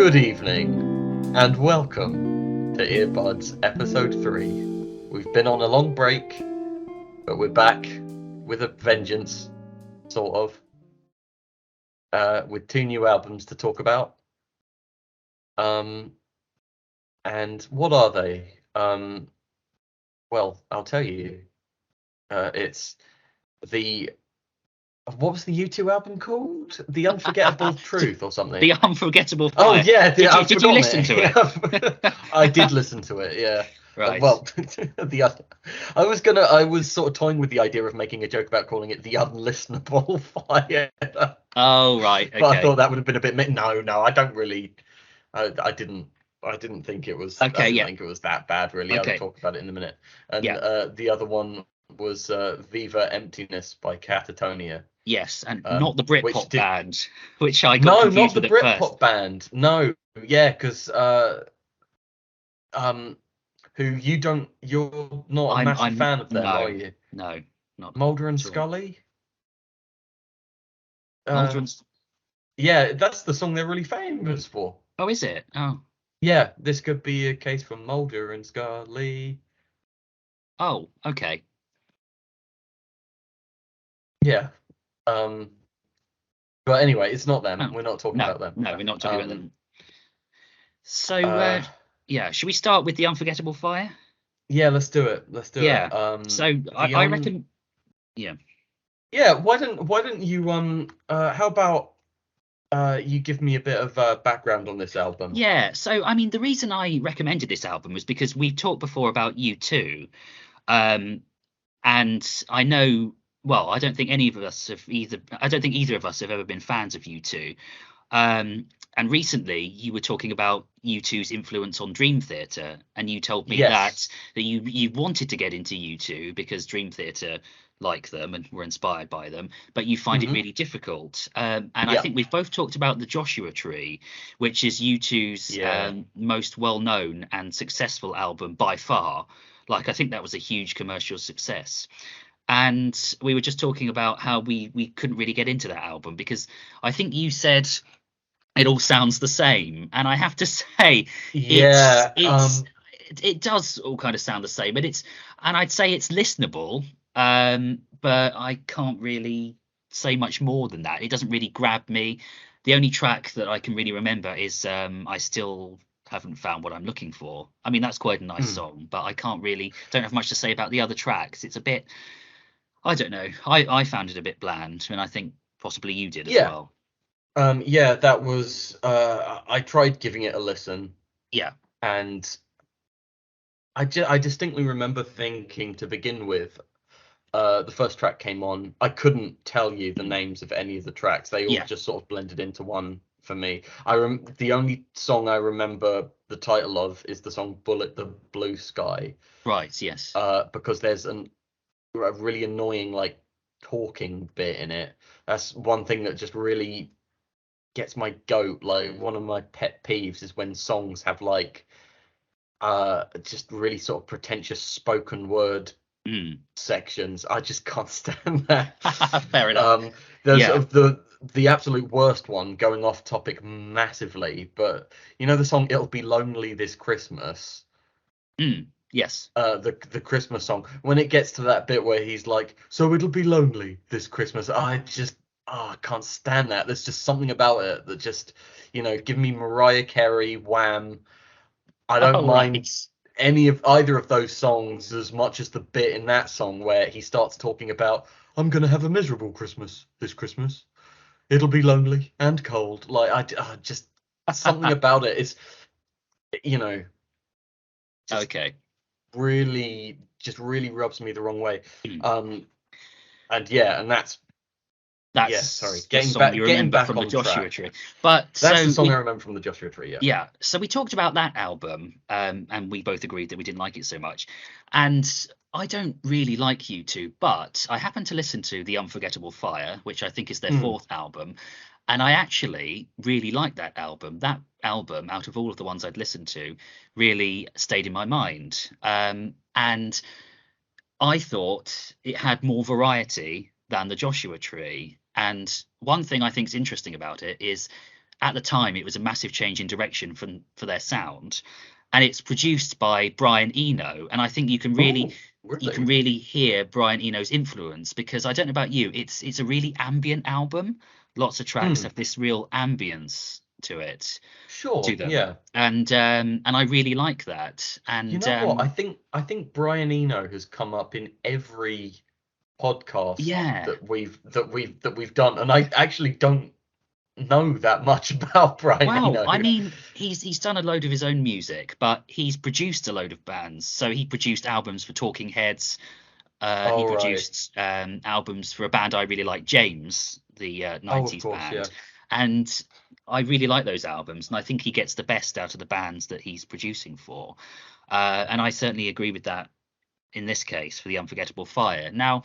Good evening, and welcome to Earbuds Episode 3. We've been on a long break, but we're back with a vengeance, sort of, with two new albums to talk about. And what are they? Well, I'll tell you. It's the... What was the U2 album called? The Unforgettable Truth or something? The Unforgettable Oh Fire. yeah, Did you listen to it? I did listen to it. Yeah. Right. Well, I was sort of toying with the idea of making a joke about calling it the unlistenable fire. Oh, right. But I Okay. thought that would have been a bit. No, I don't really. I didn't think it was. Okay, I didn't yeah. think it was that bad, really. I'll Okay. talk about it in a minute. And Yeah. the other one was Viva, Emptiness by Katatonia. Yes, and not the which Britpop did- band, which I got No, not confused the with at first. Britpop band. No, yeah, because who you're not a massive fan of them, are you? No, not Mulder and at all. Scully? Mulder and... Yeah, that's the song they're really famous for. Oh, is it? Oh. Yeah, this could be a case for Mulder and Scully. Oh, okay. Yeah. But anyway, it's not them. Oh, We're not talking about them. No, we're not talking about them. So, yeah, should we start with the Unforgettable Fire? Yeah, let's do it. Yeah. So I reckon. Yeah. Yeah, why don't you how about you give me a bit of background on this album? Yeah, so I mean, the reason I recommended this album was because we've talked before about U2, and I know, well, I don't think either of us have ever been fans of U2. And recently you were talking about U2's influence on Dream Theater, and you told me Yes. that you wanted to get into U2 because Dream Theater like them and were inspired by them, but you find it really difficult. And I think we've both talked about the Joshua Tree, which is U2's most well-known and successful album by far. Like, I think that was a huge commercial success. And we were just talking about how we couldn't really get into that album because I think you said it all sounds the same, and I have to say, it does all kind of sound the same, and I'd say it's listenable, but I can't really say much more than that. It doesn't really grab me. The only track that I can really remember is I Still Haven't Found What I'm Looking For. I mean, that's quite a nice song, but I don't have much to say about the other tracks. It's a bit, I don't know, I found it a bit bland, and I think possibly you did as well. Yeah, that was I tried giving it a listen. Yeah. And I distinctly remember thinking to begin with, the first track came on, I couldn't tell you the names of any of the tracks. They all just sort of blended into one for me. The only song I remember the title of is the song Bullet the Blue Sky. Right, yes. Because there's a really annoying like talking bit in it. That's one thing that just really gets my goat. Like, one of my pet peeves is when songs have like just really sort of pretentious spoken word sections. I just can't stand that. Fair enough. There's the absolute worst one, going off topic massively, but you know the song It'll Be Lonely This Christmas? Yes. The Christmas song, when it gets to that bit where he's like, so it'll be lonely this Christmas, I can't stand that. There's just something about it that just, give me Mariah Carey, Wham. I don't mind either of those songs as much as the bit in that song where he starts talking about, I'm gonna have a miserable Christmas this Christmas. It'll be lonely and cold. Like, I just something about it is, okay. really rubs me the wrong way. And that's getting back from on the Joshua track. Tree. But that's the song I remember from the Joshua Tree. Yeah. So we talked about that album, and we both agreed that we didn't like it so much. And I don't really like U2, but I happened to listen to The Unforgettable Fire, which I think is their fourth album, and I actually really liked that album. That album, out of all of the ones I'd listened to, really stayed in my mind. And I thought it had more variety than the Joshua Tree. And one thing I think is interesting about it is, at the time it was a massive change in direction for their sound, and it's produced by Brian Eno, and I think you can really Oh, really? hear Brian Eno's influence, because I don't know about you, it's a really ambient album. Lots of tracks Hmm. have this real ambience to it, to Sure. them, Yeah. and I really like that. You And know what? I think Brian Eno has come up in every podcast yeah. that we've done, and I actually don't know that much about Brian Well, Eno. I mean, he's done a load of his own music, but he's produced a load of bands. So he produced albums for Talking Heads. He All right. produced albums for a band I really like, James, the Oh, of 90s course. Yeah. band. And I really like those albums, and I think he gets the best out of the bands that he's producing for. And I certainly agree with that in this case for the Unforgettable Fire. Now,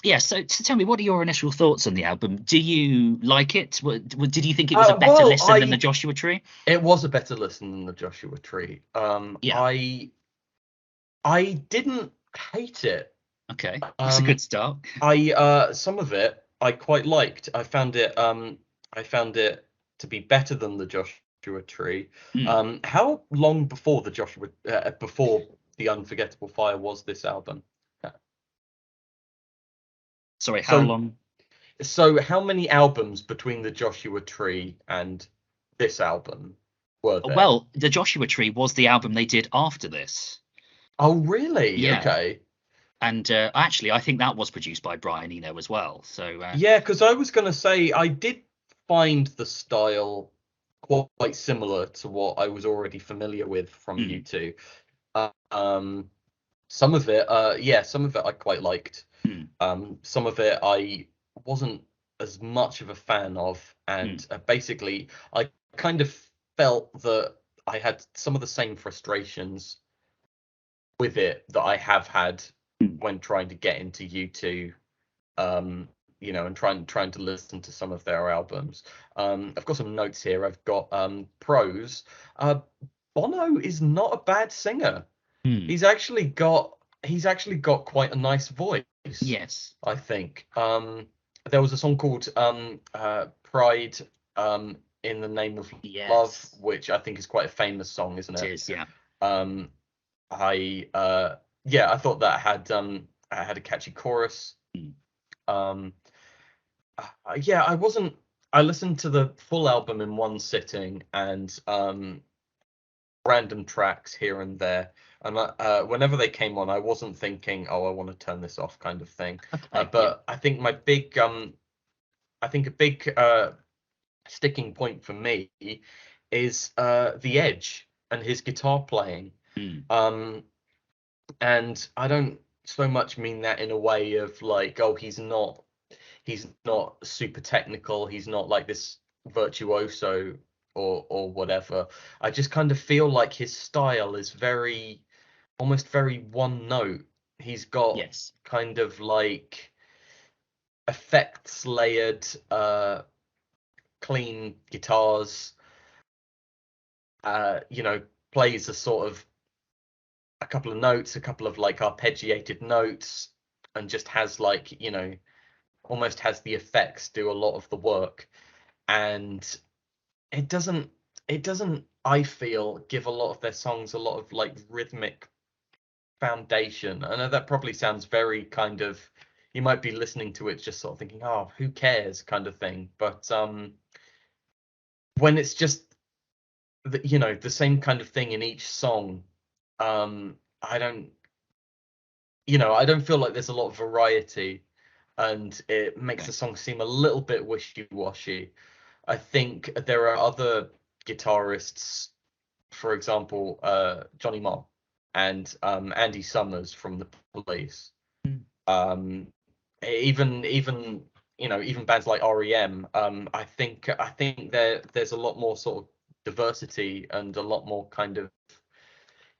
yeah, so tell me, what are your initial thoughts on the album? Do you like it? Did you think it was a better Well, listen than the I Joshua Tree? it was a better listen than the Joshua Tree. Yeah. I didn't hate it. Okay. That's a Um, good start. I some of it I quite liked. I found it to be better than the Joshua Tree. Hmm. How long before before the Unforgettable Fire was this album? Uh, Sorry, how So long? so how many albums between the Joshua Tree and this album were there? Well, the Joshua Tree was the album they did after this. Oh, really? Yeah. Okay. And actually, I think that was produced by Brian Eno as well. So, Yeah, because I was gonna say I did find the style quite similar to what I was already familiar with from hmm, you two. Um, some of it, yeah, some of it I quite liked. hmm, Some of it I wasn't as much of a fan of, hmm, and basically I kind of felt that I had some of the same frustrations with it that I have had hmm. when trying to get into U2, um, and trying to listen to some of their albums. I've got some notes here. I've got pros. Uh, Bono is not a bad singer. Hmm. He's actually got quite a nice voice, Yes. I think. There was a song called Pride, in the Name of Love, Yes. which I think is quite a famous song, isn't It it? is. Yeah. Um, I yeah, I thought that had a catchy chorus. Hmm. Um, yeah, I wasn't. I listened to the full album in one sitting, and random tracks here and there. And whenever they came on, I wasn't thinking, "Oh, I want to turn this off," kind of thing. Okay. Yeah. But I think a big sticking point for me is the Edge and his guitar playing. Hmm. Um, and I don't so much mean that in a way of like, oh, he's not super technical, he's not like this virtuoso or whatever. I just kind of feel like his style is very almost very one note. He's got Yes. kind of like effects layered, clean guitars, plays a sort of a couple of notes, a couple of like arpeggiated notes, and just has like, almost has the effects do a lot of the work. And it doesn't it doesn't I feel give a lot of their songs a lot of like rhythmic foundation. I know that probably sounds very kind of, you might be listening to it just sort of thinking, oh, who cares kind of thing. But when it's just the same kind of thing in each song, I don't I don't feel like there's a lot of variety, and it makes Okay. the song seem a little bit wishy-washy. I think there are other guitarists, for example, Johnny Marr and Andy Summers from the Police. Hmm. Um, even bands like REM. I think there's a lot more sort of diversity and a lot more kind of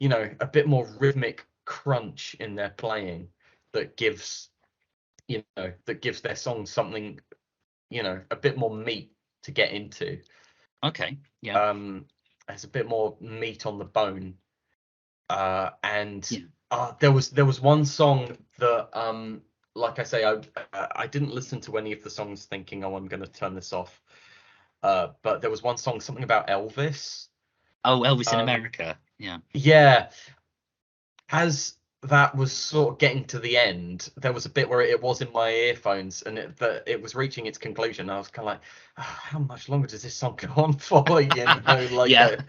a bit more rhythmic crunch in their playing that gives their songs something, a bit more meat to get into. Okay. Yeah. Um, there's a bit more meat on the bone. And Yeah. there was one song that, like I say, I didn't listen to any of the songs thinking, oh, I'm going to turn this off. But there was one song, something about Elvis. Oh, Elvis in Um, America. Yeah. yeah, as that was sort of getting to the end, there was a bit where it was in my earphones and it was reaching its conclusion. I was kind of like, "Ah, how much longer does this song go on for?" Like Yeah.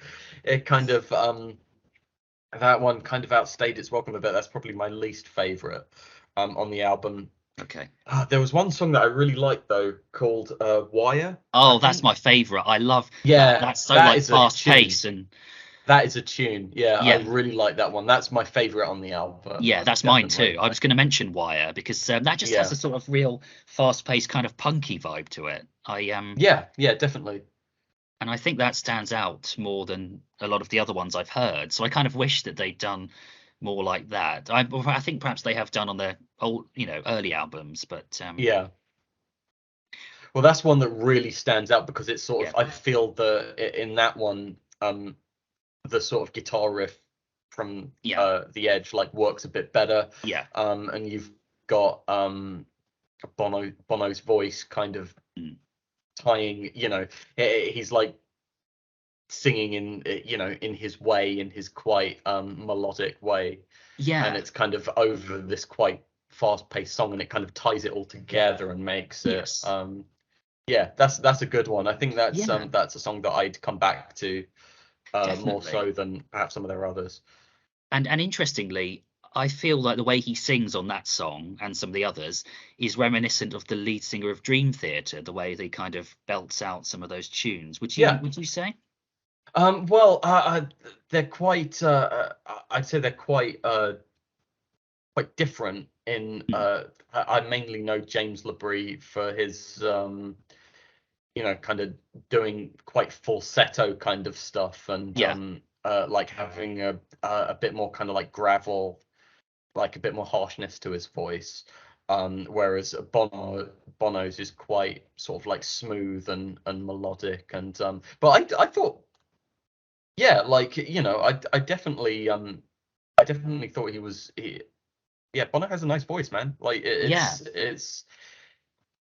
it kind of that one kind of outstayed its welcome a bit. That's probably my least favorite on the album. Okay. There was one song that I really liked though called Wire, I Oh, that's my think. favorite. I love that. Yeah, That's so that like is a fast tune. paced and That is a tune. Yeah, I yeah. really like that one. That's my favorite on the album, Yeah, that's mine definitely. too. I was going to mention Wire because that just has Yeah. a sort of real fast-paced kind of punky vibe to it. Yeah, yeah, definitely. And I think that stands out more than a lot of the other ones I've heard. So I kind of wish that they'd done more like that. I think perhaps they have done on their old, early albums, but Yeah. Well, that's one that really stands out because it's sort yeah, of I feel in that one, the sort of guitar riff from yeah, The Edge like works a bit better. yeah, And you've got Bono's voice kind of mm, tying, he's like singing in his way, in his quite melodic way, and yeah, it's kind of over this quite fast-paced song, and it kind of ties it all together and makes it yes, yeah, that's a good one. I think yeah, that's a song that I'd come back to more definitely. so than perhaps some of their others. And interestingly, I feel like the way he sings on that song and some of the others is reminiscent of the lead singer of Dream Theater, the way they kind of belts out some of those tunes. Would you Yeah. would you say? Well, they're quite I'd say they're quite different in Mm, I mainly know James LaBrie for his kind of doing quite falsetto kind of stuff, and yeah, like having a bit more kind of like gravel, like a bit more harshness to his voice. Whereas Bono's is quite sort of like smooth and melodic, and but I thought, yeah, like I definitely thought yeah, Bono has a nice voice, man. Like yeah, it's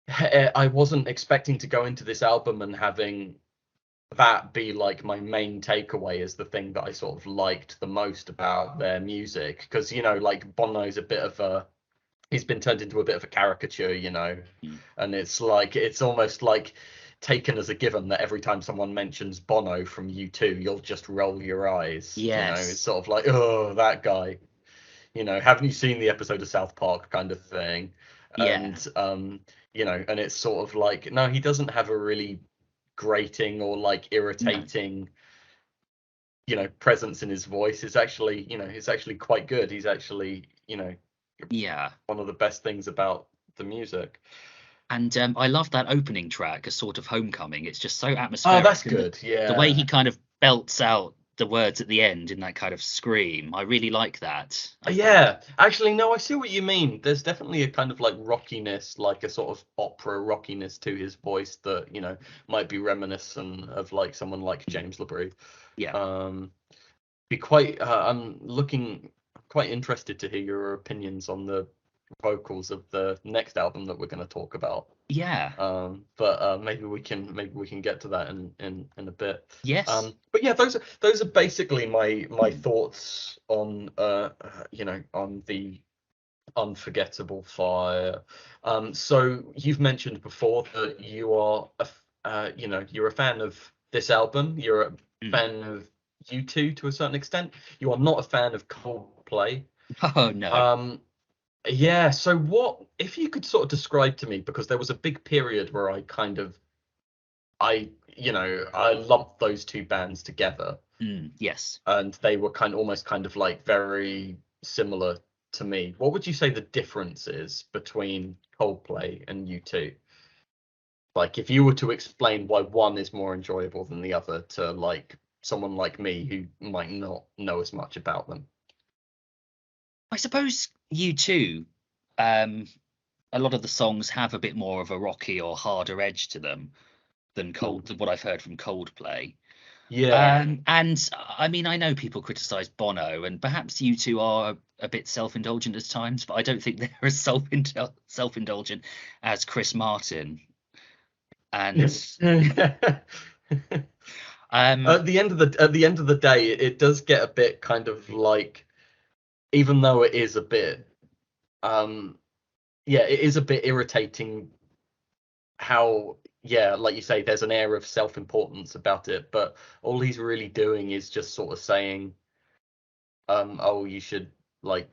I wasn't expecting to go into this album and having that be like my main takeaway as the thing that I sort of liked the most about their music, because like Bono's a bit of a he's been turned into a bit of a caricature, mm, and it's almost like taken as a given that every time someone mentions Bono from U2, you'll just roll your eyes. It's yes, sort of like, oh, that guy. Haven't you seen the episode of South Park kind of thing? yeah, And and it's sort of like, no, he doesn't have a really grating or like no, irritating, presence in his voice. It's actually quite good. He's actually, yeah. one of the best things about the music. And I love that opening track, a sort of homecoming. It's just so Oh, that's atmospheric, and good. the way he Yeah. kind of belts out the words at the end in that kind of scream, I really like that. I think. Yeah, actually, no, I see what you mean. There's definitely a kind of like rockiness, like a sort of opera rockiness to his voice that, might be reminiscent of like someone like James LaBrie. Yeah, Um, be quite, quite interested to hear your opinions on the vocals of the next album that we're going to talk about. yeah, But maybe we can get to that in a bit. yes, But yeah, those are basically my thoughts on on the Unforgettable Fire. So you've mentioned before that you are you're a fan of this album. You're a mm. fan of U2 to a certain extent. You are not a fan of Coldplay. Oh no, Um, yeah, so what if you could sort of describe to me, because there was a big period where I lumped those two bands together, yes. and they were almost kind of like very similar to me. What would you say the difference is between Coldplay and U2? Like if you were to explain why one is more enjoyable than the other to like someone like me who might not know as much about them. I suppose you too. Um, a lot of the songs have a bit more of a rocky or harder edge to them Hmm. than what I've heard from Coldplay. Yeah. And I mean, I know people criticize Bono, and perhaps you two are a bit self-indulgent at times, but I don't think they're as self-indulgent as Chris Martin. And at the end of the day, it does get a bit kind of like, even though it is a bit, yeah, it is a bit irritating how, yeah, like you say, there's an air of self-importance about it, but all he's really doing is just sort of saying, oh, you should like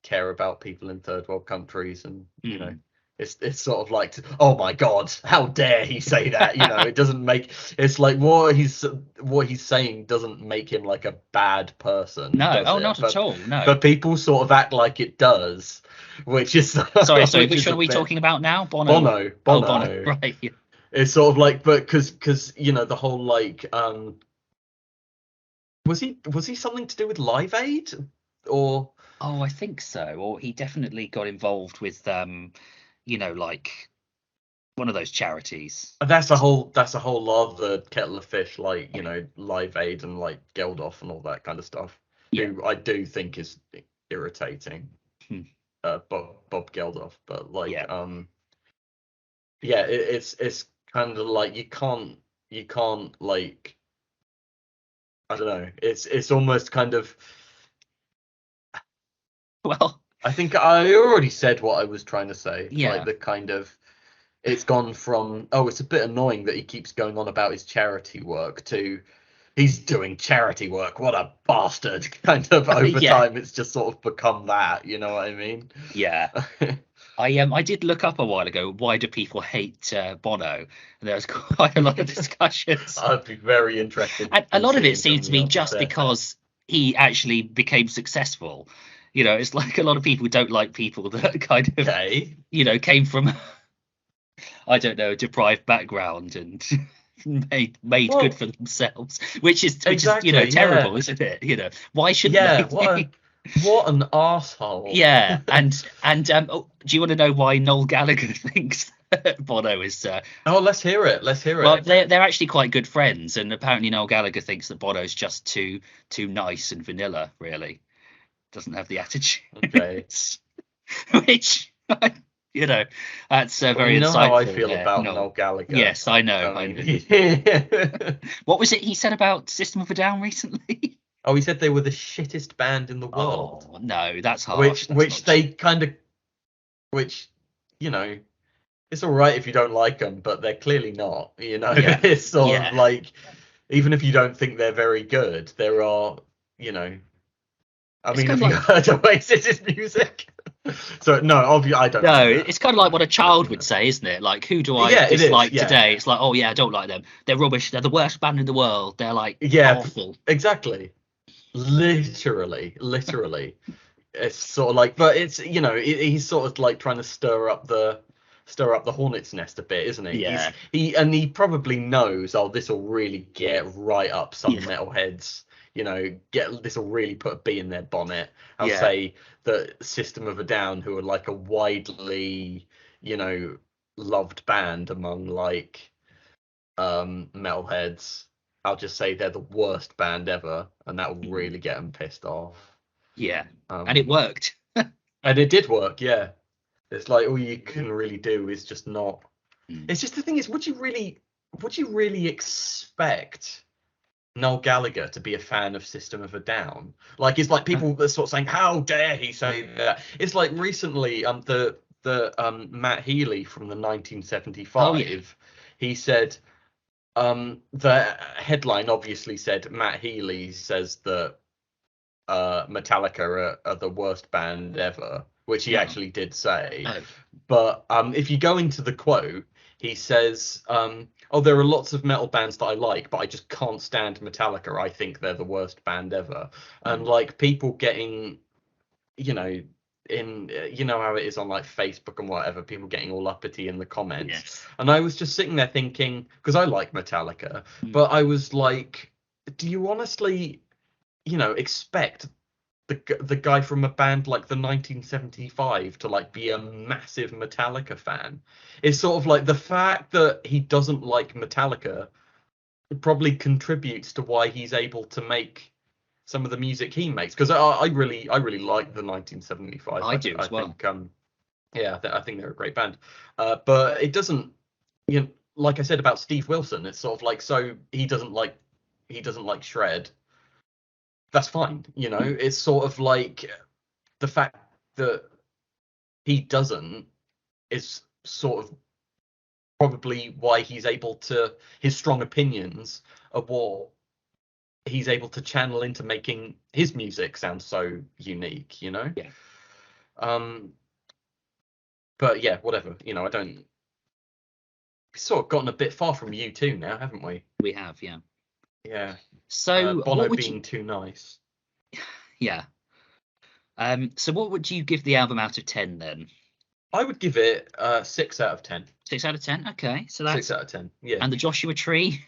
care about people in third world countries, and you know, it's sort of like, oh my god, how dare he say that? You know, it doesn't make, it's like what he's saying doesn't make him like a bad person, no, does it? not at all. No. But people sort of act like it does, which is Sorry, which which is one a are we bit... talking about now? Bono. Oh, Bono, right. Yeah. It's sort of like, but because you know the whole like, was he something to do with Live Aid, or... Oh, I think so. Or he definitely got involved with like one of those charities. That's a whole other kettle of fish, like, you know, Live Aid and like Geldof and all that kind of stuff. Yeah. Who I do think is irritating. Bob Geldof, but like, yeah, it's kind of like you can't like, I don't know. It's almost kind of... Well, I think I already said what I was trying to say. yeah. Like the kind of, it's gone from, oh, it's a bit annoying that he keeps going on about his charity work, to he's doing charity work, what a bastard, kind of over time. It's just sort of become that, you know what I mean? Yeah. I did look up a while ago, why do people hate Bono? And there was quite a lot of discussions. I'd be very interested. And a lot of it seems to be just because he actually became successful. You know, it's like a lot of people don't like people that kind of, you know, came from, I don't know, a deprived background and made good for themselves, which is you know, terrible, isn't it? You know, why shouldn't they? What an arsehole. Yeah, and do you want to know why Noel Gallagher thinks Bono is? Oh, let's hear it. Well, they're actually quite good friends, and apparently Noel Gallagher thinks that Bono's just too nice and vanilla. Really, doesn't have the attitude. Okay. Which, you know, that's very you know insightful. How I feel about Noel Gallagher. Yes, I know. I know. What was it he said about System of a Down recently? Oh, he said they were the shittest band in the world. Oh, no, that's harsh. Which you know, it's all right if you don't like them, but they're clearly not. You know, it's sort of like, even if you don't think they're very good, there are, you know, I mean, have you heard Oasis's music? So no, obviously I don't. No, it's kind of like what a child would say, isn't it? Like, who do I dislike today? It's like, oh yeah, I don't like them. They're rubbish. They're the worst band in the world. They're like awful. Exactly. Literally. It's sort of like, but it's, you know, he's sort of like trying to stir up the hornet's nest a bit, isn't he? Yeah. He probably knows, oh, this will really get right up some metalheads. You know, this will really put a bee in their bonnet. I'll say that System of a Down, who are like a widely, you know, loved band among like metalheads, I'll just say they're the worst band ever, and that will really get them pissed off. Yeah, and it worked. And it did work, yeah. It's like all you can really do is just not. It's just, the thing is, would you really expect Noel Gallagher to be a fan of System of a Down? Like, it's like people are sort of saying, how dare he say that? It's like recently, the Matt Healy from the 1975, he said, the headline obviously said Matt Healy says that Metallica are the worst band ever, which he actually did say. But if you go into the quote, he says, oh, there are lots of metal bands that I like, but I just can't stand Metallica. I think they're the worst band ever. And like people getting, you know, you know how it is on like Facebook and whatever, people getting all uppity in the comments. And I was just sitting there thinking, because I like Metallica, but I was like, do you honestly, you know, expect the guy from a band like the 1975 to like be a massive Metallica fan? It's sort of like the fact that he doesn't like Metallica probably contributes to why he's able to make some of the music he makes, because I really like the 1975. I do as well. Think, I think they're a great band, but it doesn't, you know, like I said about Steve Wilson, it's sort of like, so he doesn't like shred. That's fine, you know. It's sort of like the fact that he doesn't is sort of probably why he's able to, his strong opinions of what he's able to channel into making his music sound so unique, you know. Yeah, Um, but yeah, whatever, you know. I don't. We've sort of gotten a bit far from U2 now, haven't we? we have. Yeah. Yeah. So Bono what would you? being too nice. Yeah. So what would you give the album out of 10 then? I would give it 6 out of 10. 6 out of 10. Okay, so Six that's out of ten. Yeah. and the Joshua Tree.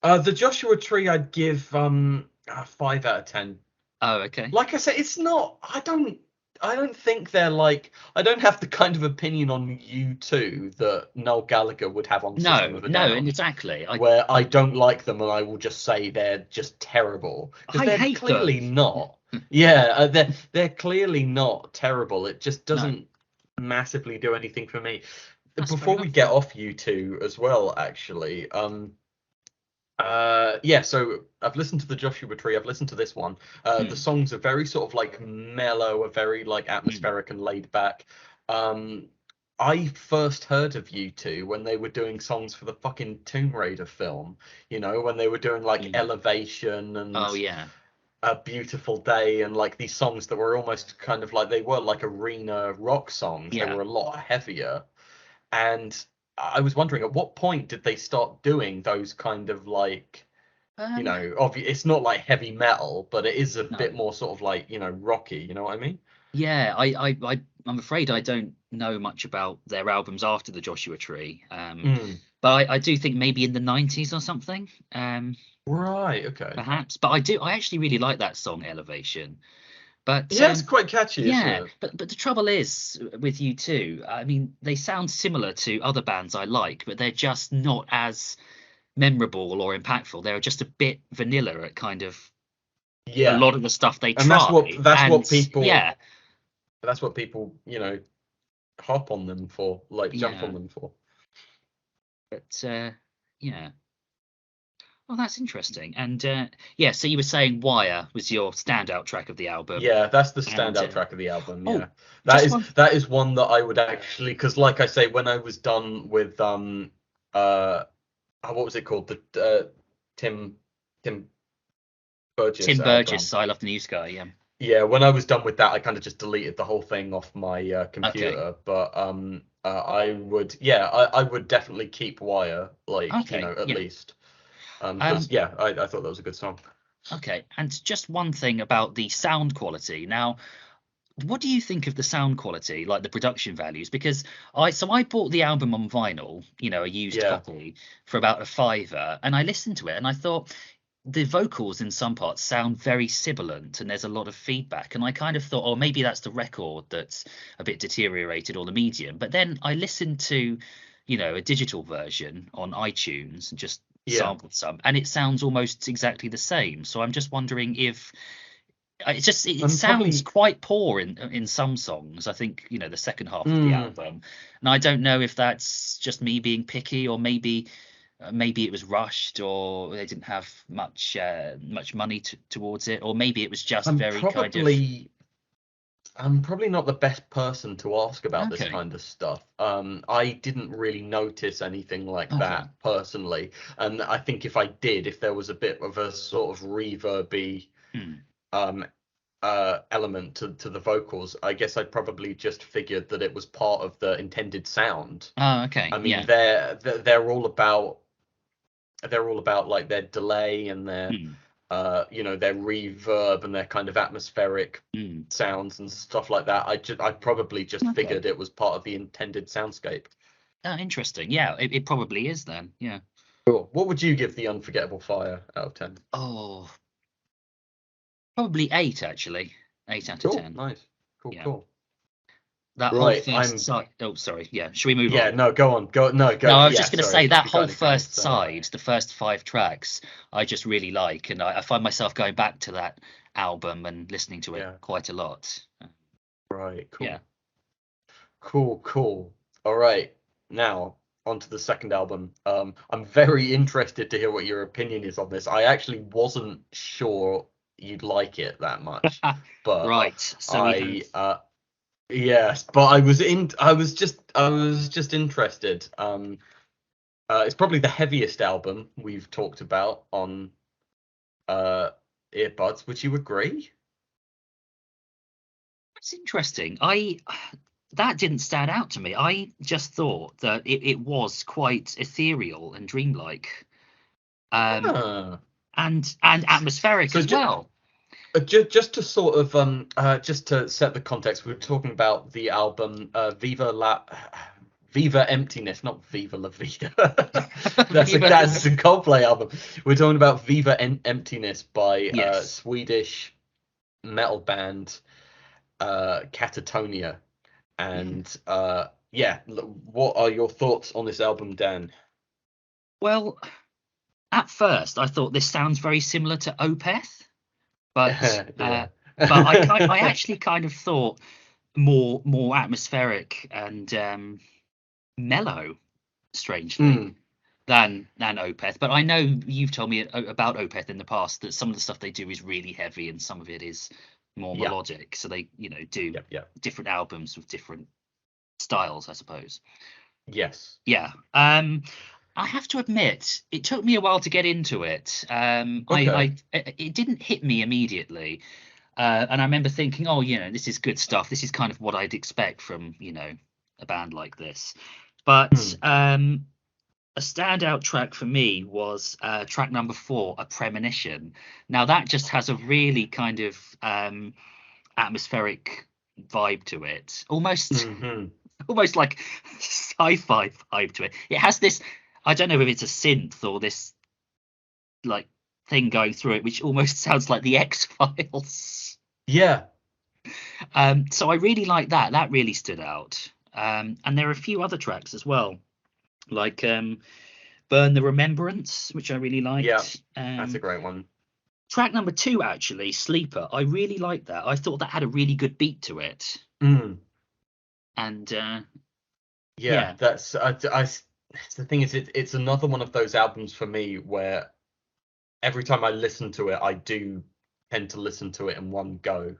The Joshua Tree, I'd give 5 out of 10. Oh, okay. Like I said, it's not. I don't think they're like. I don't have the kind of opinion on U2 that Noel Gallagher would have on System No, of a no, and Down, exactly. where I don't like them and I will just say they're just terrible, because I they're hate clearly them. not. Yeah, they're clearly not terrible. It just No, doesn't massively do anything for me. that's fair Before we enough. get off U2 as well, actually, yeah, so I've listened to the Joshua Tree, I've listened to this one. The Mm, songs are very sort of like mellow, are very like mm, atmospheric and laid back. Um, I first heard of U2 when they were doing songs for the fucking Tomb Raider film, you know, when they were doing like mm. Elevation Oh and yeah, A Beautiful Day, and like these songs that were almost kind of like, they were like arena rock songs. They yeah. were a lot heavier. And I was wondering, at what point did they start doing those kind of like, you Um, know, it's not like heavy metal, but it is a bit no. more sort of like, you know, rocky, you know what I mean? Yeah, I'm afraid I don't know much about their albums after the Joshua Tree. Mm. But I do think maybe in the 90s or something. Right, okay. Perhaps. But I actually really like that song Elevation. But Yeah, it's quite catchy, isn't yeah, it? but the trouble is with you too. I mean, they sound similar to other bands I like, but they're just not as memorable or impactful. They're just a bit vanilla at kind of a Yeah. lot of the stuff they And that's what try. that's And what people yeah, that's what people, you know, hop on them for, like jump on yeah. them for. But yeah. Well, that's interesting. And yeah, so you were saying Wire was your standout track of the album, Yeah, that's the and standout track of the album, oh, yeah. That just is one. that is one that I would actually, because like I say, when I was done with uh what was it called? The Tim Tim Burgess Tim album. Burgess, I Love the New Sky. Yeah. Yeah, when I was done with that, I kind of just deleted the whole thing off my Okay. computer. But I would, yeah, I would definitely keep Wire, like, you know, Okay. at Yeah. least. Um. Because yeah, I thought that was a good song. Okay. And just one thing about the sound quality. Now, what do you think of the sound quality, like the production values? Because I bought the album on vinyl, a used Yeah. copy for about a fiver, and I listened to it and I thought the vocals in some parts sound very sibilant and there's a lot of feedback. And I kind of thought, oh, maybe that's the record that's a bit deteriorated or the medium. But then I listened to, a digital version on iTunes and just Yeah. sampled some, and it sounds almost exactly the same. So I'm just wondering if it I'm sounds probably quite poor in some songs. I think the second half of the mm, album, and I don't know if that's just me being picky, or maybe it was rushed, or they didn't have much money towards it, or maybe it was just I'm very kind of probably I'm probably not the best person to ask about this okay, kind of stuff. I didn't really notice anything like okay, that personally, and I think if I did, if there was a bit of a sort of reverby hmm. um element to the vocals, I guess I probably just figured that it was part of the intended sound. Oh, okay, I mean, yeah, they're all about like their delay and their hmm. their reverb and their kind of atmospheric Hmm. sounds and stuff like that. I probably just Okay, figured it was part of the intended soundscape. oh, interesting. Yeah, it probably is then. Yeah. Cool. What would you give the Unforgettable Fire out of 10? Oh, probably 8 actually. 8 out of Cool, 10. nice. Cool, Yeah. cool. That whole Right, first side. Oh, sorry. Yeah. Should we move yeah, on? no, go on. Go, no, go, No, I was yeah, just going to sorry, say if that you got whole anything else first to say. side, the first 5 tracks, I just really like, and I find myself going back to that album and listening to it Yeah, quite a lot. right, Yeah. cool. Cool, cool. All right, now, onto the second album. I'm very interested to hear what your opinion is on this. I actually wasn't sure you'd like it that much, but Right. So we have. yes, but I was just interested. It's probably the heaviest album we've talked about on Earbuds. Would you agree? It's interesting. That didn't stand out to me. I just thought that it was quite ethereal and dreamlike, Ah. and atmospheric So as well. just to sort of just to set the context, we were talking about the album Viva Emptiness, not Viva La Vida. That's Viva a Coldplay album. We're talking about Viva Emptiness by Yes. Swedish metal band Katatonia. Yeah. And yeah, what are your thoughts on this album, Dan? Well, at first I thought this sounds very similar to Opeth, but Yeah. I actually kind of thought more atmospheric and mellow, strangely, Mm, than Opeth. But I know you've told me about Opeth in the past that some of the stuff they do is really heavy and some of it is more yeah. melodic. So they, do Yep. Yep. different albums with different styles, I suppose. Yes. Yeah. I have to admit, it took me a while to get into it. Okay. It didn't hit me immediately. And I remember thinking, oh, this is good stuff. This is kind of what I'd expect from, a band like this. But Mm. a standout track for me was track number 4, A Premonition. Now that just has a really kind of atmospheric vibe to it, almost Hmm. almost like sci-fi vibe to it. It has this, I don't know if it's a synth or this like thing going through it, which almost sounds like the X-Files. Yeah. So I really like that. That really stood out. And there are a few other tracks as well, like Burn the Remembrance, which I really Yeah. liked. That's a great one. Track number 2, actually, Sleeper. I really liked that. I thought that had a really good beat to it. Mm. And Yeah. yeah, The thing is, it's another one of those albums for me where every time I listen to it, I do tend to listen to it in one go.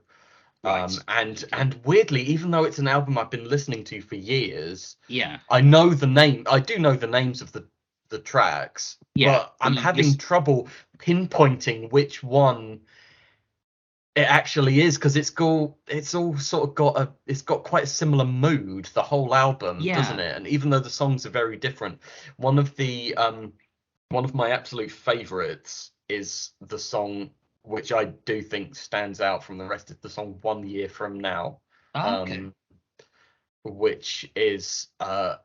right. And Okay. weirdly, even though it's an album I've been listening to for years, Yeah. I know the name. I do know the names of the tracks, Yeah. but But I'm having trouble pinpointing which one it actually is because it's all sort of it's got quite a similar mood, the whole album, doesn't yeah. it? And even though the songs are very different, one of the one of my absolute favorites is the song which I do think stands out from the rest of the song, 1 Year From Now, Oh, okay. um which is a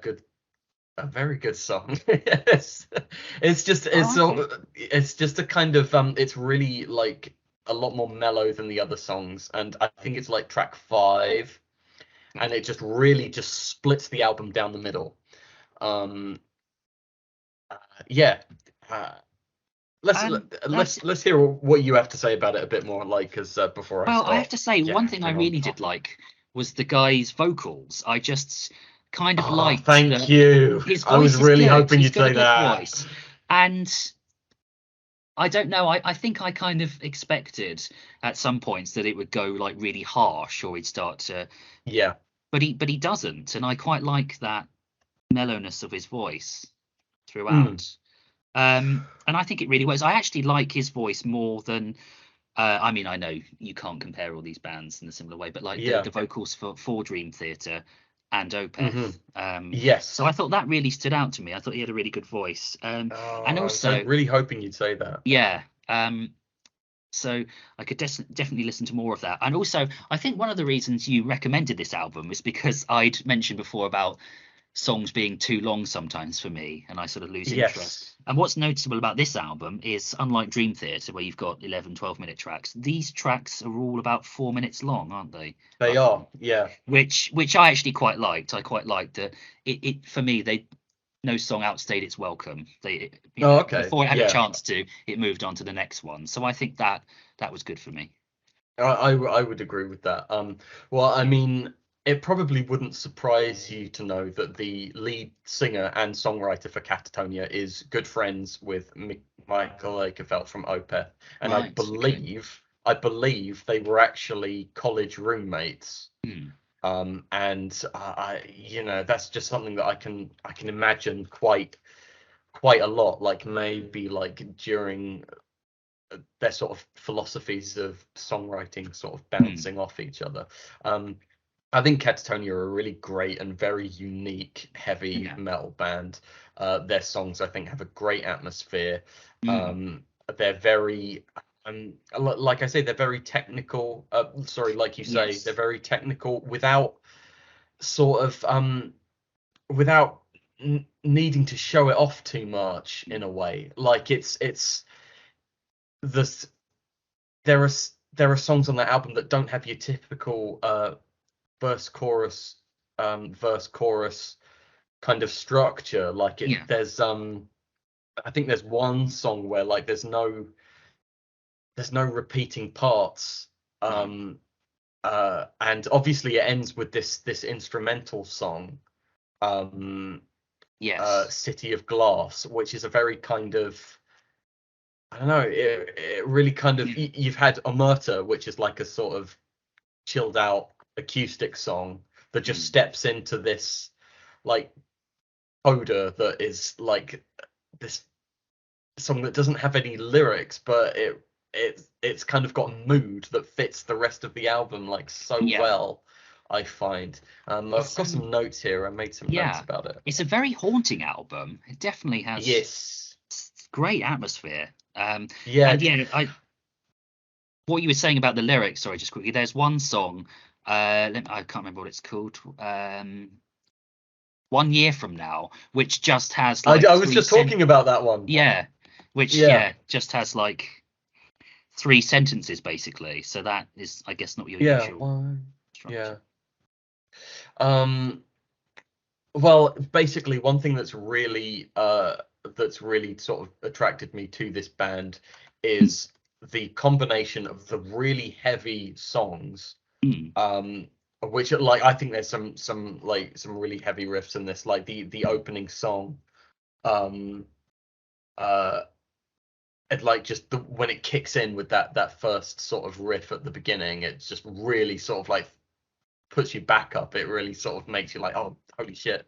good a very good song. It's just Oh, okay. it's just a kind of it's really like a lot more mellow than the other songs, and I think it's like track 5, and it just really just splits the album down the middle. Um, yeah. Uh, let's That's let's hear what you have to say about it a bit more, like, because before I Well, I have start to say, one thing I yapping on. really did like was the guy's vocals. I just kind of Oh, liked thank that you. his I was voice is really good. hoping He's you'd got a say good that. voice. And I don't know, I think I kind of expected at some points that it would go like really harsh or he'd start to, Yeah. but he doesn't. And I quite like that mellowness of his voice Mm, throughout. And I think it really works. I actually like his voice more than I mean, I know you can't compare all these bands in a similar way, but like the yeah. the vocals for Dream Theater and Hmm. Opeth. So Yes. I thought that really stood out to me. I thought he had a really good voice. Oh, And I was also, really hoping you'd say that. yeah. So I could definitely listen to more of that. And also, I think one of the reasons you recommended this album is because I'd mentioned before about songs being too long sometimes for me, and I sort of lose interest. Yes. And what's noticeable about this album is, unlike Dream Theater, where you've got 11, 12-minute tracks, these tracks are all about 4 minutes long, aren't they? They are. Roughly. Yeah. Which I actually quite liked. I quite liked that it for me, no song outstayed its welcome. Oh, okay. Before it had a Yeah. chance to, it moved on to the next one. So I think that was good for me. I would agree with that. Well, I mean, it probably wouldn't surprise you to know that the lead singer and songwriter for Katatonia is good friends with Michael Lagerfeld from Opeth, and Right. Okay. I believe they were actually college roommates. Hmm. And that's just something that I can imagine quite a lot, like maybe like during their sort of philosophies of songwriting sort of Hmm. bouncing off each other. I think Katatonia are a really great and very unique heavy Yeah. metal band. Their songs, I think, have a great atmosphere. Hmm. They're very, like I say, they're very technical. Sorry, like you say, they're Yes. very technical without sort of without needing to show it off too much in a way. Like it's this. There are there are songs on that album that don't have your typical verse chorus verse chorus kind of structure. Like Yeah. there's I think there's one song where like there's no repeating parts. No. um and obviously it ends with this instrumental song, um Yes. City of Glass, which is a very kind of, I don't know, it really kind of, Yeah. you've had Omerta, which is like a sort of chilled out acoustic song that just Hmm. steps into this like coda that is like this song that doesn't have any lyrics, but it's kind of got a mood that fits the rest of the album like so Yeah. well, I find. I've It's got some notes here. I made some notes yeah. about it. It's a very haunting album. It definitely has Yes. great atmosphere. Yeah. And yeah, what you were saying about the lyrics, sorry, just quickly, there's one song, I can't remember what it's called, 1 year from now, which just has like I was just talking about that one. yeah, which Yeah. yeah, just has like 3 sentences basically. So that is, I guess, not your Yeah. usual One. Yeah. structure. Um. Well, basically, one thing that's really sort of attracted me to this band is the combination of the really heavy songs, Mm, um, which like I think there's some really heavy riffs in this, like the mm, opening song, um, uh, and like just when it kicks in with that first sort of riff at the beginning, it's just really sort of like puts you back up. It really sort of makes you like, oh, holy shit.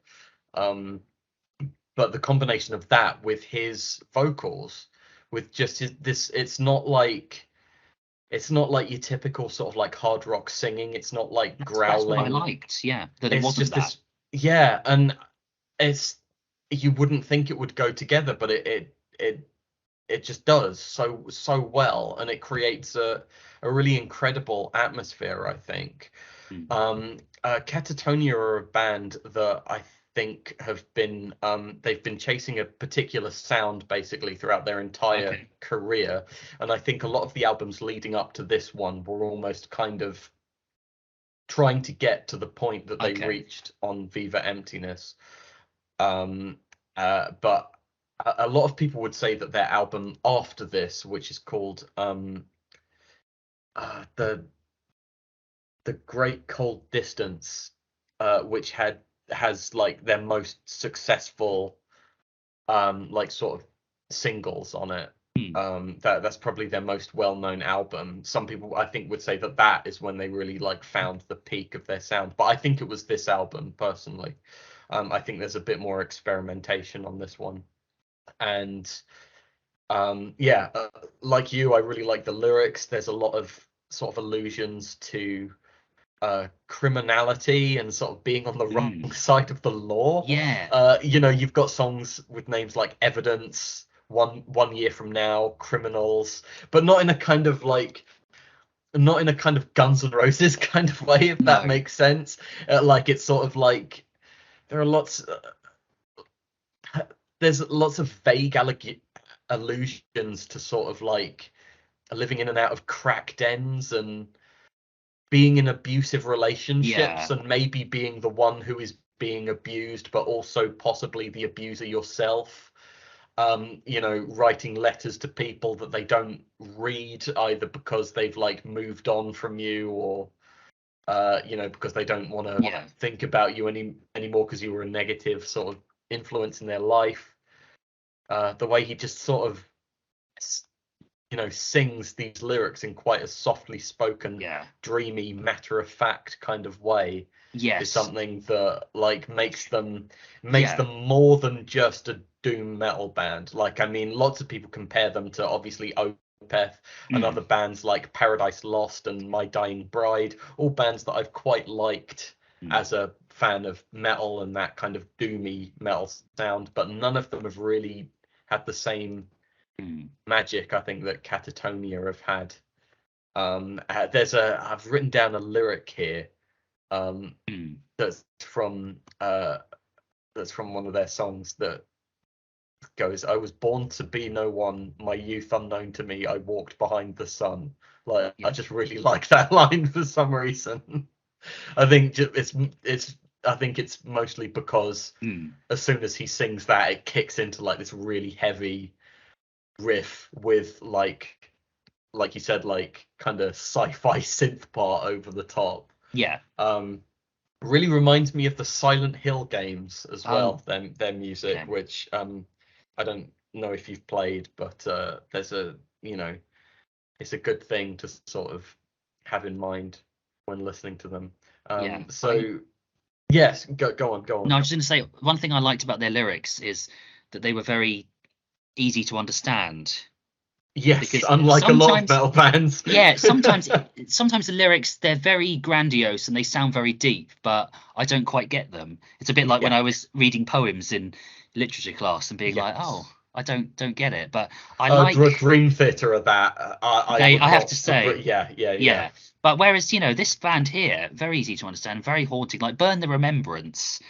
Um, but the combination of that with his vocals, with just this, it's not like your typical sort of like hard rock singing. It's not like that's what I growling. liked. Yeah, that it It's wasn't just that. this, yeah, and it's, you wouldn't think it would go together, but it just does so well, and it creates a really incredible atmosphere, I think. Mm, Katatonia are a band that I think they've been chasing a particular sound basically throughout their entire okay. career, and I think a lot of the albums leading up to this one were almost kind of trying to get to the point that they Okay. reached on Viva Emptiness. Um, but a lot of people would say that their album after this, which is called the Great Cold Distance, which has like their most successful like sort of singles on it. Mm, That's probably their most well-known album. Some people, I think, would say that that is when they really like found the peak of their sound. But I think it was this album personally. I think there's a bit more experimentation on this one. And yeah, like you, I really like the lyrics. There's a lot of sort of allusions to criminality and sort of being on the wrong mm, side of the law. yeah. You've got songs with names like Evidence, one year from now, Criminals, but not in a kind of Guns N' Roses kind of way, if that No. makes sense. Like it's sort of like there are lots there's lots of vague allusions to sort of like living in and out of crack dens and being in abusive relationships Yeah. and maybe being the one who is being abused, but also possibly the abuser yourself. Writing letters to people that they don't read, either because they've like moved on from you, or because they don't want to Yeah. think about you anymore because you were a negative sort of influence in their life. The way he just sort of sings these lyrics in quite a softly spoken, Yeah. dreamy, matter-of-fact kind of way is Yes. something that like makes them Yeah. more than just a doom metal band. Like, I mean, lots of people compare them to obviously Opeth and Mm. other bands like Paradise Lost and My Dying Bride, all bands that I've quite liked Mm. as a fan of metal and that kind of doomy metal sound, but none of them have really had the same Mm. magic I think that Katatonia have had. I've written down a lyric here um, Mm. that's from one of their songs that goes, "I was born to be no one, my youth unknown to me, I walked behind the sun." Like, I Yeah. just really like that line for some reason. I think it's mostly because Mm. as soon as he sings that, it kicks into like this really heavy riff with like you said, like kind of sci-fi synth part over the top. Yeah. Um, Really reminds me of the Silent Hill games as Oh, well. Their music, okay. which I don't know if you've played, but there's it's a good thing to sort of have in mind when listening to them. Yeah. So yes, go No, on. I was just going to say one thing I liked about their lyrics is that they were very easy to understand Yes, because unlike a lot of sometimes, metal bands. yeah, sometimes the lyrics they're very grandiose and they sound very deep, but I don't quite get them. It's a bit like when Yeah. I was reading poems in literature class and being like, oh, Yes. I don't get it, but I like Dream Theater are that. I they. would I have not. to say, Yeah. yeah. But whereas this band here, very easy to understand, very haunting. Like Burn the Remembrance,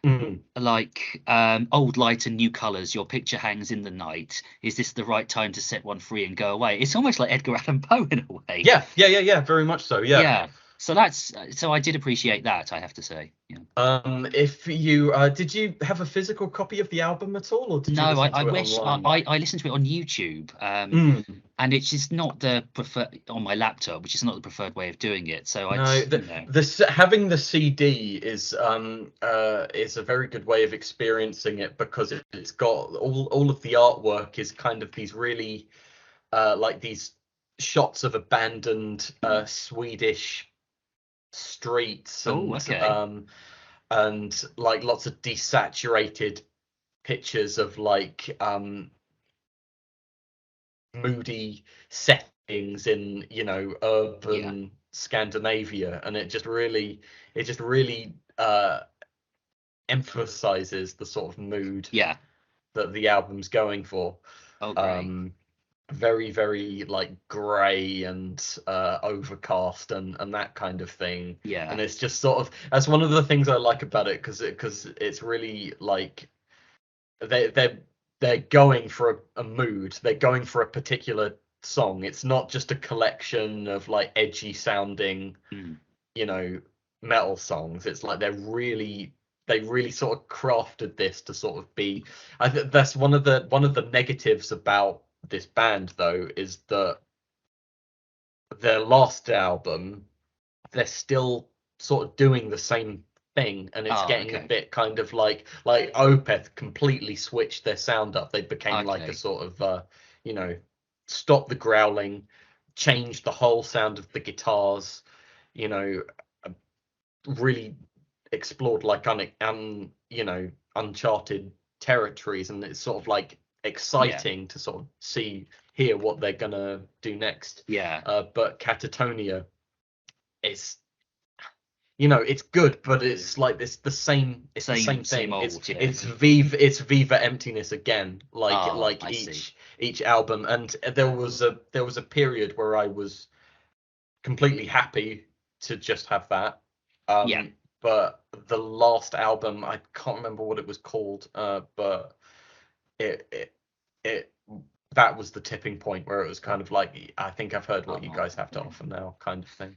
Mm. like old light and new colors, your picture hangs in the night, is this the right time to set one free and go away? It's almost like Edgar Allan Poe in a way. Yeah. Very much so. Yeah. Yeah, so I did appreciate that, I have to say. Yeah. If you did you have a physical copy of the album at all, or did you No, listen I to it wish online? I listened to it on YouTube, Mm. and it's just not the preferred on my laptop, which is not the preferred way of doing it, so I'd No, having the CD is a very good way of experiencing it because it's got all of the artwork is kind of these really like these shots of abandoned Swedish streets Oh, okay. and like lots of desaturated pictures of like moody settings in Yeah. urban Scandinavia, and it just really emphasizes the sort of mood Yeah. that the album's going for. Oh, great. um Very, very like grey and overcast and that kind of thing. Yeah. And it's just sort of that's one of the things I like about it because it's really like they're going for a mood. They're going for a particular song. It's not just a collection of like edgy sounding, Mm. you know, metal songs. It's like they really sort of crafted this to sort of be. I think that's one of the negatives about this band though is that their last album they're still sort of doing the same thing, and it's Oh, getting a okay. bit kind of like Opeth completely switched their sound up. They became like a Okay. sort of you know stop the growling, change the whole sound of the guitars, you know, really explored like uncharted territories, and it's sort of like Yeah. exciting to sort of hear what they're gonna do next. Yeah. But Katatonia is it's good, but it's like it's the same Same thing. old, yeah. It's Viva Emptiness again, Oh, like I see. each album. And there was a period where I was completely happy to just have that. Yeah. But the last album, I can't remember what it was called, but it it it that was the tipping point where it was kind of like, I think I've heard what you Oh, guys have to okay. offer now, kind of thing.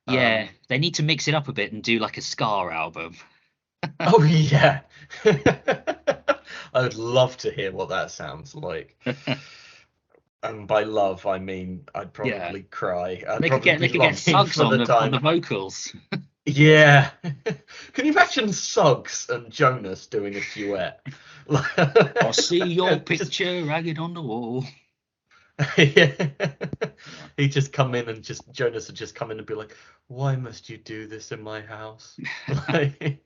Yeah, Um, they need to mix it up a bit and do like a ska album. Oh yeah. I would love to hear what that sounds like. And by love, I mean I'd Yeah, probably cry. I'd they could probably get be they could get longing Suggs for on the the time. vocals. Yeah. Can you imagine Suggs and Jonas doing a duet? I see your Just picture hanging on the wall. yeah. Yeah. He'd just come in and just Jonas would just come in and be like, "Why must you do this in my house?" Like,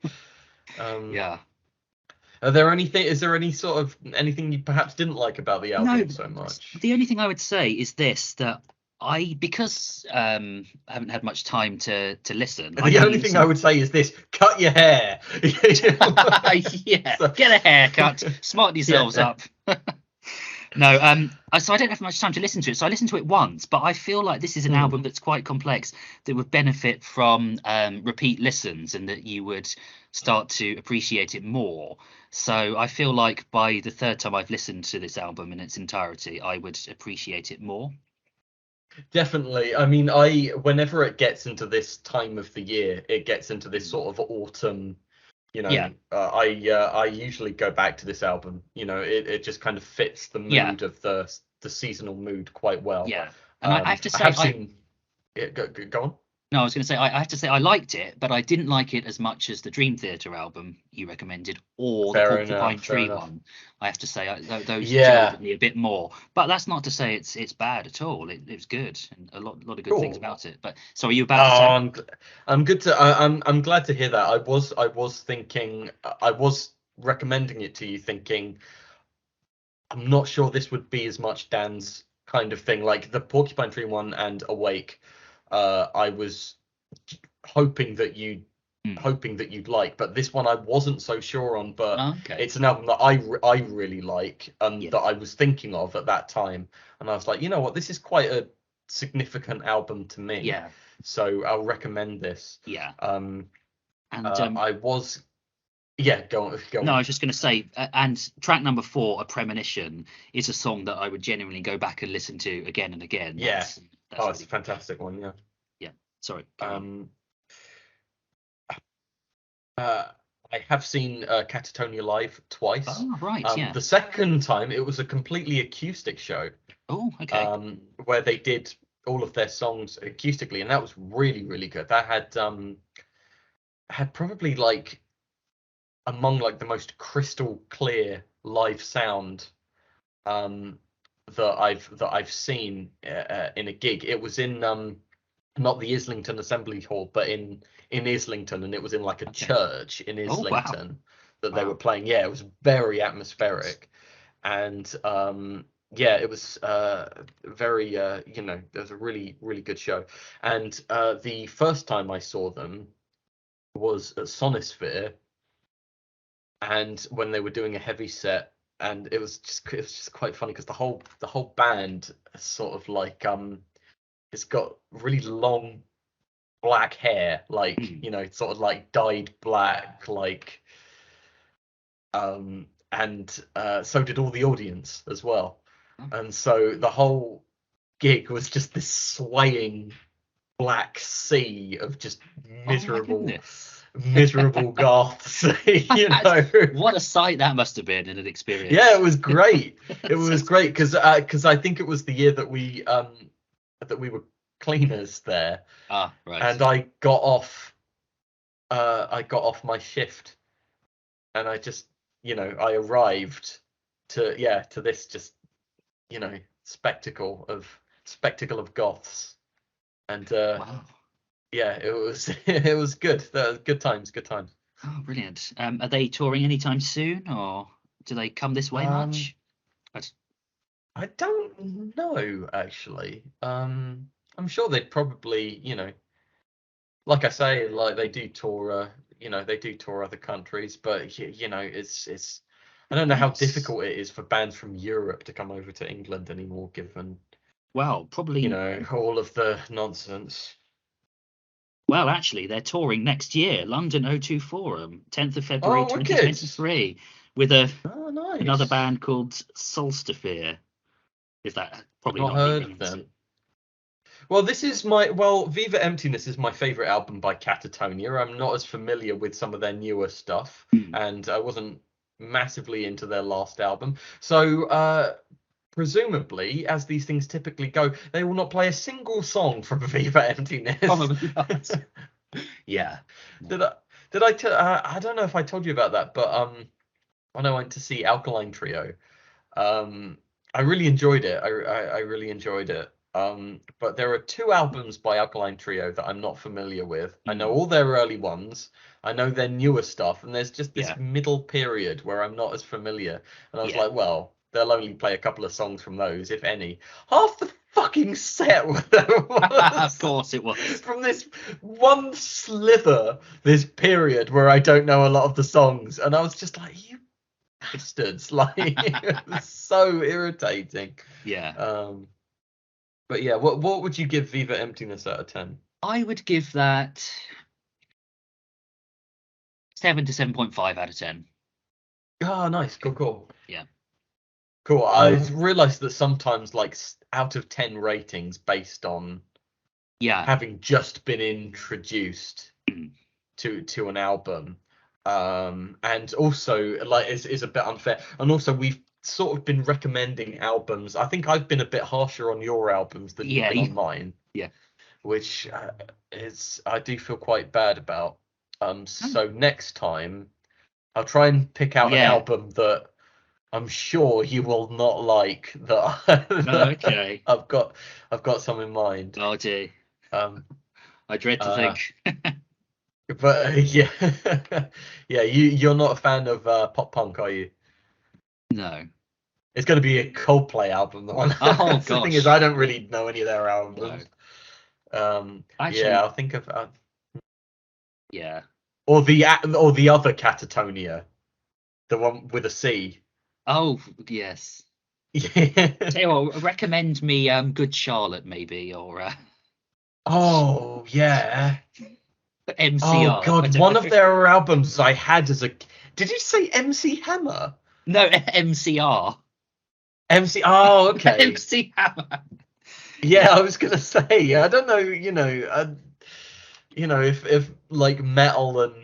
um, Yeah. are there anything? Is there any sort of anything you perhaps didn't like about the No, album so much? the only thing I would say is this, that because I haven't had much time to listen, I'd The only only thing I listened. would say is this: cut your hair. Yeah, So, get a haircut, smarten yourselves yeah. up. No, so I don't have much time to listen to it. So I listened to it once, but I feel like this is an Hmm. album that's quite complex that would benefit from repeat listens, and that you would start to appreciate it more. So I feel like by the third time I've listened to this album in its entirety, I would appreciate it more. Definitely. I mean, I whenever it gets into this time of the year, it gets into this Mm. sort of autumn. Yeah, I usually go back to this album. It just kind of fits the yeah, mood of the seasonal mood quite well. yeah. And I have to I say, have seen. Yeah, go on. no, I was going to say I have to say I liked it, but I didn't like it as much as the Dream Theater album you recommended or the Fair enough. Porcupine Fair Tree enough. one. I have to say those gelled Yeah. with me a bit more. But that's not to say it's bad at all. It was good and a lot of good things Cool. about it. But so are you about to Oh, say? I'm good to. I'm glad to hear that. I was thinking. I was recommending it to you, thinking I'm not sure this would be as much Dan's kind of thing. Like the Porcupine Tree one and Awake, I was hoping that you Hmm. hoping that you'd like, but this one I wasn't so sure on. But Oh, okay. it's an album that I really like and Yeah. that I was thinking of at that time, and I was like, you know what, this is quite a significant album to me, Yeah. so I'll recommend this. Yeah. Um, And I was yeah, go no, I on. was just going to say, and track number 4, A Premonition, is a song that I would genuinely go back and listen to again and again. Yeah, That's oh, it's a really good. fantastic one. Yeah. Yeah. Sorry, carry on. Um, Uh, I have seen Katatonia live twice. Oh, right. Yeah. The second time, it was a completely acoustic show, Oh, okay. where they did all of their songs acoustically, and that was really, really good. That had probably like among like the most crystal clear live sound um, that I've seen in a gig. It was in not the Islington Assembly Hall, but in Islington, and it was in like a Okay. church in Oh, wow. Islington that they were Wow. playing. Yeah, it was very atmospheric, and yeah, it was very it was a really really good show. And the first time I saw them was at Sonisphere, and when they were doing a heavy set. And it was just quite funny because the whole band sort of like it's got really long black hair, like Hmm. sort of like dyed black, like and so did all the audience as well. Oh, And so the whole gig was just this swaying black sea of just oh my miserable, goodness. miserable goths, you know. What a sight that must have been in an Yeah, it experience. was great. It was Sounds great because I think it was the year that we were cleaners there, right. and I got off my shift, and I just I arrived to this just spectacle of goths, and Wow. yeah, it was it was good. Good times, good times. Oh, brilliant. Are they touring anytime soon, or do they come this way um much? I d- I don't know actually. I'm sure they'd probably like I say, like they do tour other countries, but it's I don't know how yes. difficult it is for bands from Europe to come over to England anymore, given Well, probably. all of the nonsense. Well, actually, they're touring next year, London O2 Forum, 10th of February Oh, wicked! 2023, with another Oh, nice. band called Solstifier. If that probably Not not heard leading of into. them. Viva Emptiness is my favorite album by Katatonia. I'm not as familiar with some of their newer stuff, Hmm. and I wasn't massively into their last album. So, presumably, as these things typically go, they will not play a single song from Viva Emptiness. Probably not. Yeah. Did I? Did I tell? I don't know if I told you about that, but when I went to see Alkaline Trio, um, I really enjoyed it. I really enjoyed it. But there are two albums by Alkaline Trio that I'm not familiar with. I know all their early ones. I know their newer stuff, and there's just this middle period where I'm not as familiar. And I was like, well, they'll only play a couple of songs from those, if any. Half the fucking set was Of course it was. from this one slither, this period where I don't know a lot of the songs, and I was just like, you bastards! Like, it was so irritating. Yeah. But yeah, what would you give Viva Emptiness out of 10? I would give that 7 to 7.5 out of 10. Ah, nice, cool. Yeah. Cool. I realised that sometimes, like, out of 10 ratings based on having just been introduced to an album, and also like is a bit unfair. And also we've sort of been recommending albums. I think I've been a bit harsher on your albums than you've been on mine. Yeah. Which I do feel quite bad about. So next time I'll try and pick out an album that I'm sure you will not like. Okay. I've got some in mind. Oh dear. I dread to think. But yeah, yeah. You're not a fan of pop punk, are you? No. It's going to be a Coldplay album. The one. Oh gosh. The thing is, I don't really know any of their albums. No. Actually, yeah, I'll think of. Yeah. Or the other Katatonia, the one with a C. Oh yes. Yeah. Tell you what, recommend me Good Charlotte maybe, or Oh yeah. MCR. Oh god, one of their albums I had as a. Did you say MC Hammer? No, MCR. MC. Oh, okay. MC Hammer. Yeah, I was gonna say. I don't know. If like metal and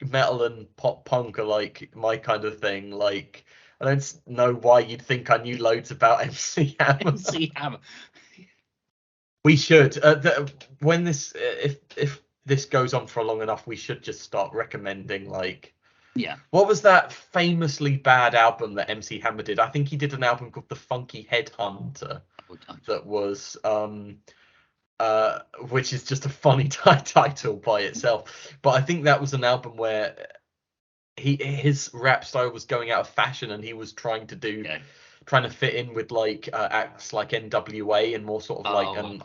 metal and pop punk are like my kind of thing. Like, I don't know why you'd think I knew loads about MC Hammer. MC Hammer. We should. When this, if this goes on for long enough, we should just start recommending like. Yeah. What was that famously bad album that MC Hammer did? I think he did an album called The Funky Headhunter that was which is just a funny title by itself. But I think that was an album where his rap style was going out of fashion, and he was trying to fit in with like acts like NWA and more sort of like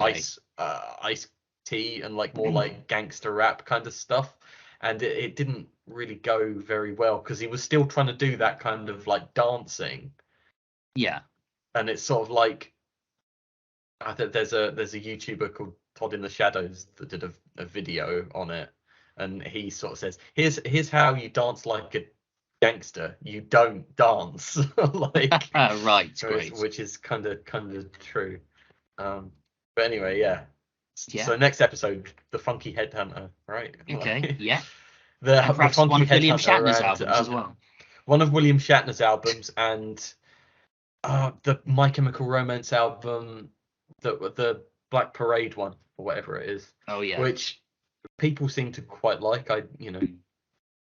Ice T and like more like gangster rap kind of stuff. And it didn't really go very well because he was still trying to do that kind of like dancing. Yeah. And it's sort of like there's a YouTuber called Todd in the Shadows that did a video on it, and he sort of says, here's how you dance like a gangster. You don't dance. Like right, great. Which is kind of true. But anyway, yeah. Yeah. So next episode, the Funky Headhunter, right? Okay, yeah. The perhaps Funky one of William Headhunter Shatner's albums as well. One of William Shatner's albums, and the My Chemical Romance album, the Black Parade one, or whatever it is. Oh yeah. Which people seem to quite like. I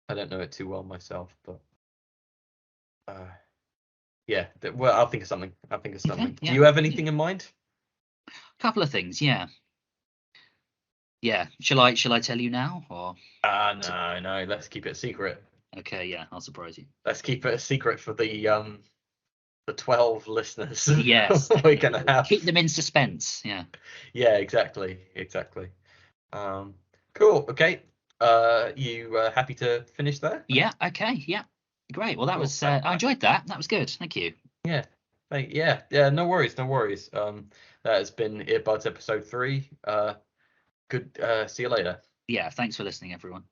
don't know it too well myself, but yeah. Well, I'll think of something. Yeah. Do you have anything in mind? A couple of things, yeah. Yeah. Shall I tell you now, or? No. Let's keep it a secret. Okay. Yeah. I'll surprise you. Let's keep it a secret for the 12 listeners. Yes. We're gonna have. Keep them in suspense. Yeah. Yeah. Exactly. Cool. Okay. You happy to finish there? Yeah. Okay. Yeah. Great. Well, that was. I enjoyed that. That was good. Thank you. Yeah. Yeah. No worries. That has been Earbuds episode 3. Good. See you later. Yeah. Thanks for listening, everyone.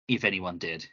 If anyone did.